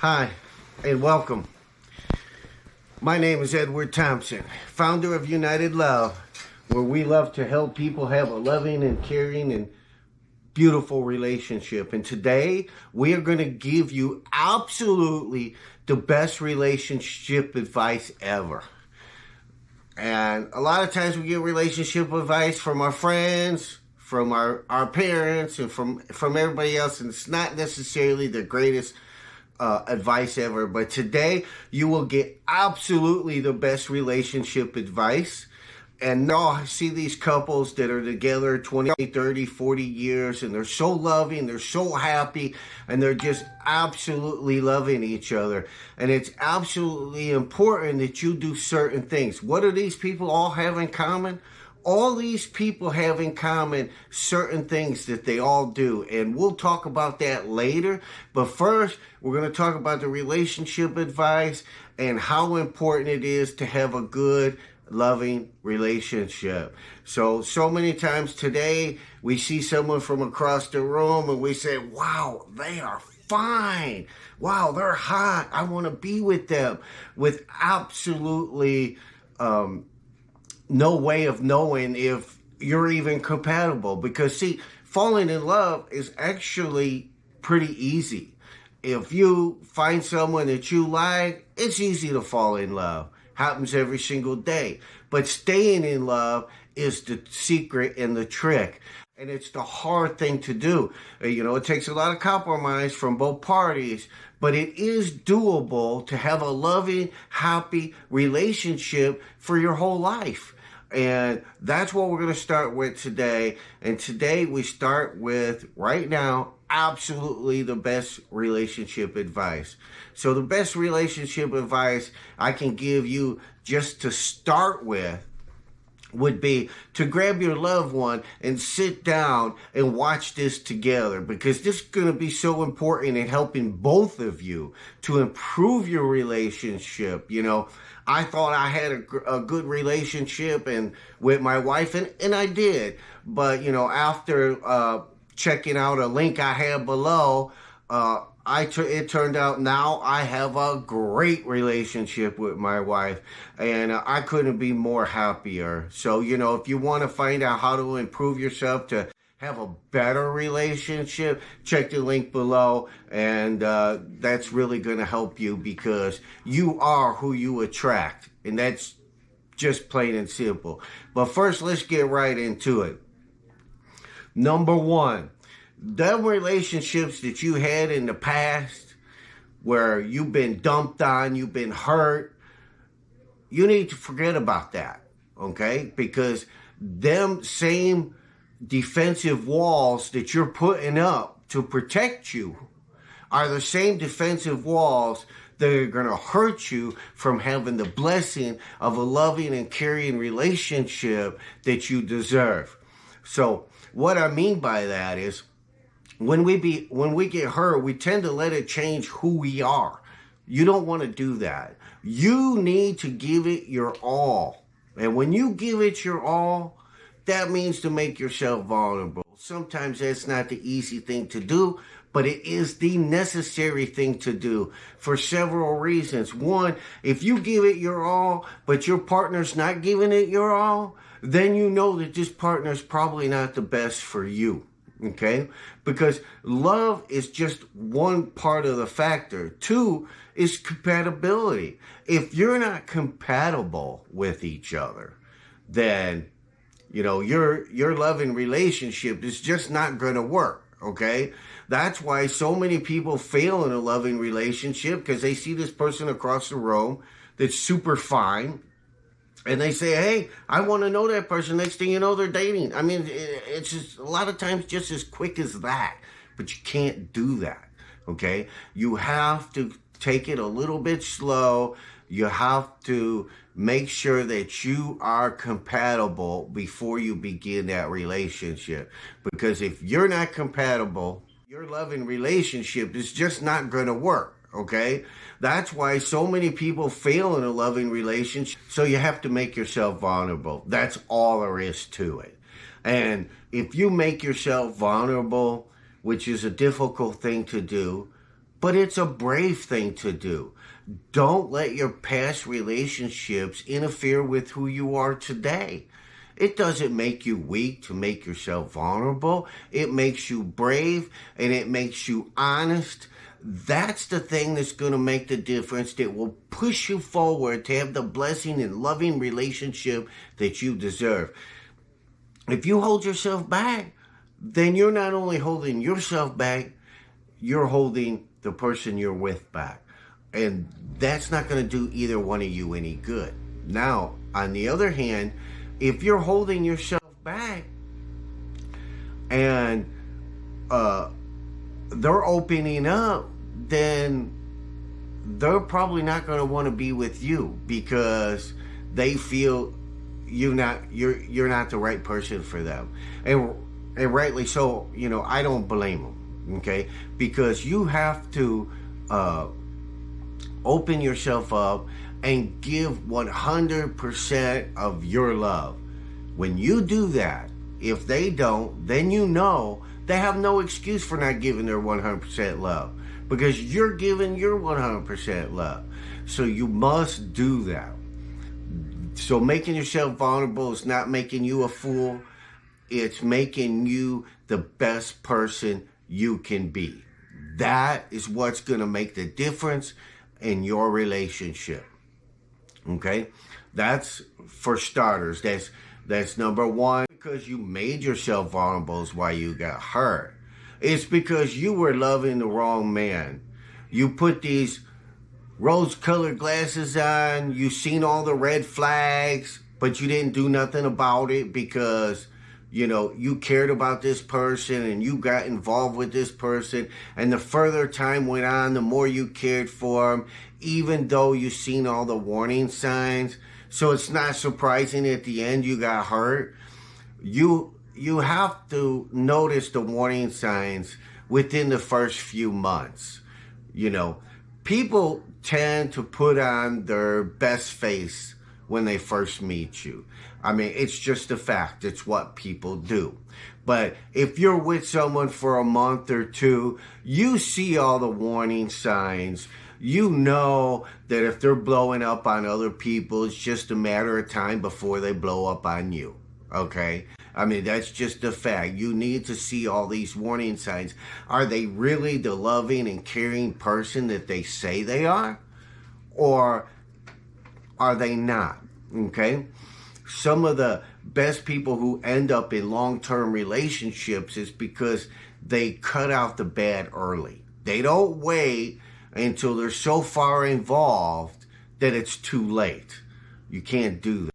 Hi, and welcome. My name is Edward Thompson, founder of United Love, where we love to help people have a loving and caring and beautiful relationship. And today, we are going to give you absolutely the best relationship advice ever. And a lot of times we get relationship advice from our friends, from our parents, and from everybody else, and it's not necessarily the greatest advice ever. But today, you will get absolutely the best relationship advice. And now I see these couples that are together 20, 30, 40 years, and they're so loving, they're so happy, and they're just absolutely loving each other. And it's absolutely important that you do certain things. What do these people all have in common? All these people have in common certain things that they all do. And we'll talk about that later. But first, we're going to talk about the relationship advice and how important it is to have a good, loving relationship. So many times today, we see someone from across the room and we say, wow, they are fine. Wow, they're hot. I want to be with them, with absolutely no way of knowing if you're even compatible. Because see, falling in love is actually pretty easy. If you find someone that you like, it's easy to fall in love. Happens every single day. But staying in love is the secret and the trick. And it's the hard thing to do. It takes a lot of compromise from both parties, but it is doable to have a loving, happy relationship for your whole life. And that's what we're going to start with today. And today we start with, right now, absolutely the best relationship advice. So the best relationship advice I can give you just to start with would be to grab your loved one and sit down and watch this together, because this is going to be so important in helping both of you to improve your relationship. I thought I had a good relationship with my wife, and I did. But, after checking out a link I have below, it turned out now I have a great relationship with my wife, and I couldn't be more happier. So, if you want to find out how to improve yourself to have a better relationship, check the link below, and that's really going to help you, because you are who you attract, and that's just plain and simple. But first, let's get right into it. Number one, them relationships that you had in the past where you've been dumped on, you've been hurt, you need to forget about that, okay? Because them same defensive walls that you're putting up to protect you are the same defensive walls that are going to hurt you from having the blessing of a loving and caring relationship that you deserve. So what I mean by that is, when we get hurt, we tend to let it change who we are. You don't want to do that. You need to give it your all. And when you give it your all, that means to make yourself vulnerable. Sometimes that's not the easy thing to do, but it is the necessary thing to do for several reasons. One, if you give it your all, but your partner's not giving it your all, then you know that this partner's probably not the best for you. Okay? Because love is just one part of the factor. Two is compatibility. If you're not compatible with each other, then your loving relationship is just not going to work, okay? That's why so many people fail in a loving relationship, because they see this person across the room that's super fine, and they say, hey, I want to know that person. Next thing you know, they're dating. I mean, it's just a lot of times just as quick as that, but you can't do that, okay? You have to take it a little bit slow. You have to make sure that you are compatible before you begin that relationship. Because if you're not compatible, your loving relationship is just not going to work, okay? That's why so many people fail in a loving relationship. So you have to make yourself vulnerable. That's all there is to it. And if you make yourself vulnerable, which is a difficult thing to do, but it's a brave thing to do. Don't let your past relationships interfere with who you are today. It doesn't make you weak to make yourself vulnerable. It makes you brave and it makes you honest. That's the thing that's going to make the difference, that will push you forward to have the blessing and loving relationship that you deserve. If you hold yourself back, then you're not only holding yourself back, you're holding the person you're with back. And that's not going to do either one of you any good. Now, on the other hand, if you're holding yourself back and they're opening up, then they're probably not going to want to be with you because they feel you're not the right person for them. And rightly so, I don't blame them, okay? Because you have to open yourself up and give 100% of your love. When you do that, if they don't, then they have no excuse for not giving their 100% love, because you're giving your 100% love. So you must do that. So making yourself vulnerable is not making you a fool. It's making you the best person you can be. That is what's going to make the difference in your relationship. Okay? That's for starters. That's number one. Because you made yourself vulnerable is why you got hurt. It's because you were loving the wrong man. You put these rose-colored glasses on. You seen all the red flags, but you didn't do nothing about it because you cared about this person and you got involved with this person. And the further time went on, the more you cared for him, even though you seen all the warning signs. So it's not surprising at the end you got hurt. You have to notice the warning signs within the first few months. People tend to put on their best face when they first meet you. I mean, it's just a fact. It's what people do. But if you're with someone for a month or two, you see all the warning signs. You know that if they're blowing up on other people, it's just a matter of time before they blow up on you. Okay? I mean, that's just a fact. You need to see all these warning signs. Are they really the loving and caring person that they say they are? Or are they not? Okay? Some of the best people who end up in long-term relationships is because they cut out the bad early. They don't wait until they're so far involved that it's too late. You can't do that.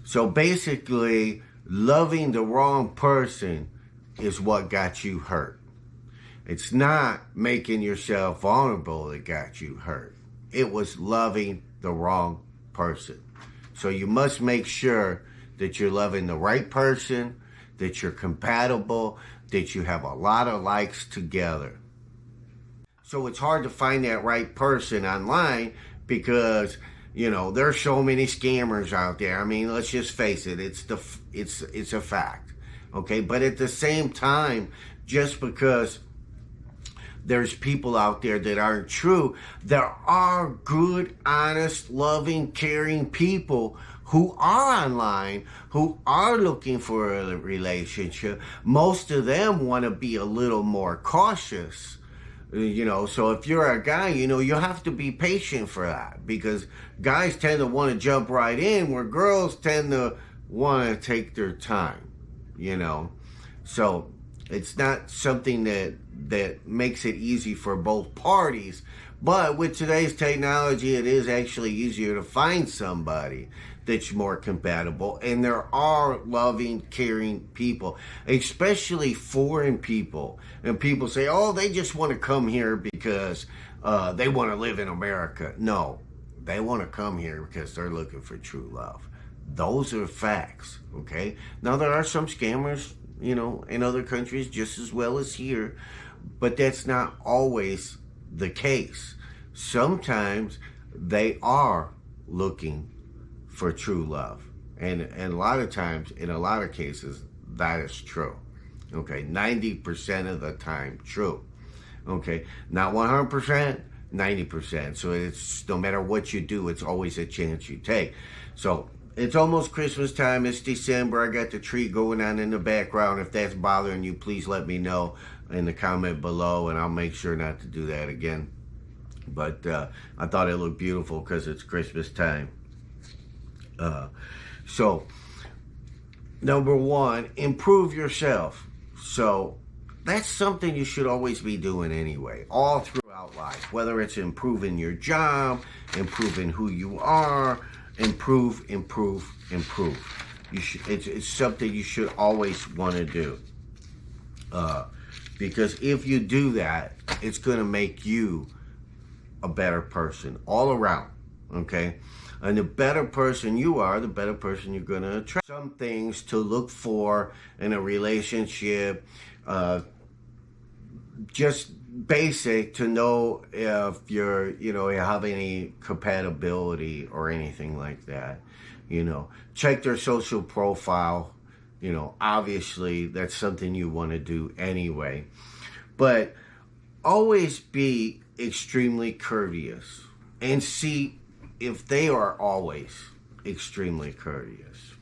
So basically, loving the wrong person is what got you hurt. It's not making yourself vulnerable that got you hurt. It was loving the wrong person. So you must make sure that you're loving the right person, that you're compatible, that you have a lot of likes together. So it's hard to find that right person online because, there's so many scammers out there. I mean, let's just face it. It's a fact. Okay. But at the same time, just because there's people out there that aren't true, there are good, honest, loving, caring people who are online, who are looking for a relationship. Most of them want to be a little more cautious. So if you're a guy, you have to be patient for that, because guys tend to want to jump right in where girls tend to want to take their time, So it's not something that makes it easy for both parties. But with today's technology, it is actually easier to find somebody that's more compatible. And there are loving, caring people, especially foreign people. And people say, oh, they just want to come here because they want to live in America. No, they want to come here because they're looking for true love. Those are facts, okay? Now, there are some scammers, in other countries just as well as here, but that's not always the case. Sometimes they are looking for true love. And a lot of times, in a lot of cases, that is true. Okay, 90% of the time true. Okay, not 100%, 90%. So it's no matter what you do, it's always a chance you take. So it's almost Christmas time. It's December. I got the tree going on in the background. If that's bothering you, please let me know in the comment below, and I'll make sure not to do that again. But I thought it looked beautiful because it's Christmas time. So, number one, improve yourself. So that's something you should always be doing anyway, all throughout life, whether it's improving your job, improving who you are, improve. It's something you should always want to do. Because if you do that, it's going to make you a better person all around, okay? And the better person you are, the better person you're going to attract. Some things to look for in a relationship, just basic to know if you're, you have any compatibility or anything like that. Check their social profile. Obviously that's something you want to do anyway. But always be extremely courteous and see if they are always extremely courteous.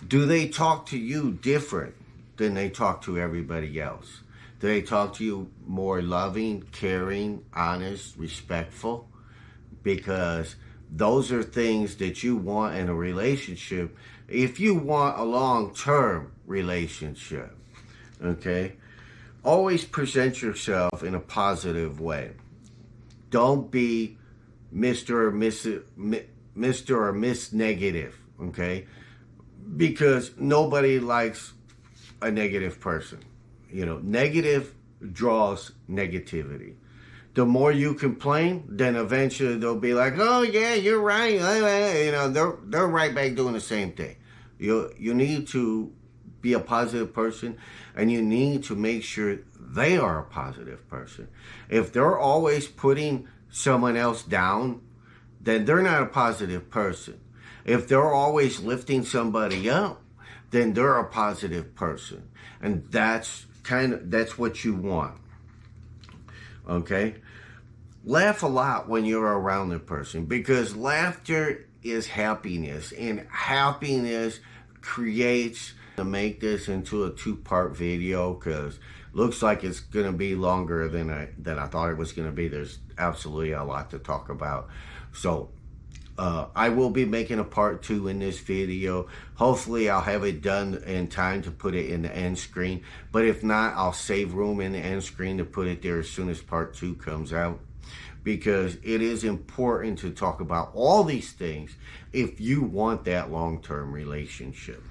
Do they talk to you different than they talk to everybody else? Do they talk to you more loving, caring, honest, respectful? Because those are things that you want in a relationship. If you want a long-term relationship, okay, always present yourself in a positive way. Don't be Mr. or Miss Negative, okay? Because nobody likes a negative person. Negative draws negativity. The more you complain, then eventually they'll be like, oh yeah, you're right. They're right back doing the same thing. You need to be a positive person, and you need to make sure they are a positive person. If they're always putting someone else down, then they're not a positive person. If they're always lifting somebody up, then they're a positive person. And that's what you want. Okay? Laugh a lot when you're around the person, because laughter is happiness, and happiness creates. To make this into a 2-part video, because looks like it's going to be longer than I thought it was going to be. There's absolutely a lot to talk about. So I will be making a part 2 in this video. Hopefully I'll have it done in time to put it in the end screen. But if not, I'll save room in the end screen to put it there as soon as part 2 comes out. Because it is important to talk about all these things if you want that long-term relationship.